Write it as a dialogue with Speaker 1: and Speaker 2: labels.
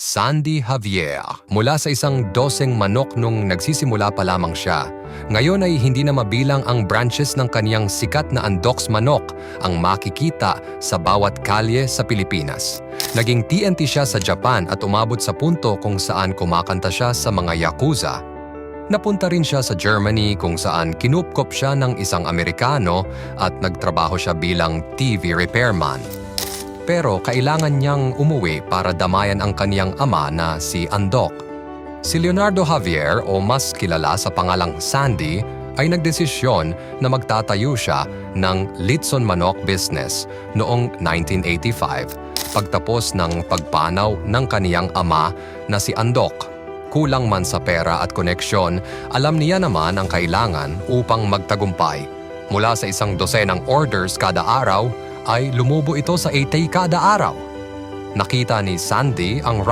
Speaker 1: Sandy Javier. Mula sa isang doseng manok nung nagsisimula pa lamang siya, ngayon ay hindi na mabilang ang branches ng kaniyang sikat na Andoks manok ang makikita sa bawat kalye sa Pilipinas. Naging TNT siya sa Japan at umabot sa punto kung saan kumakanta siya sa mga yakuza. Napunta rin siya sa Germany kung saan kinupkop siya ng isang Amerikano at nagtrabaho siya bilang TV repairman. Pero kailangan niyang umuwi para damayan ang kaniyang ama na si Andok. Si Leonardo Javier o mas kilala sa pangalang Sandy ay nagdesisyon na magtatayo siya ng Litson Manok business noong 1985 pagtapos ng pagpanaw ng kaniyang ama na si Andok. Kulang man sa pera at koneksyon, alam niya naman ang kailangan upang magtagumpay. Mula sa 12 orders kada araw, ay lumubo ito sa 80 kada araw. Nakita ni Sandy ang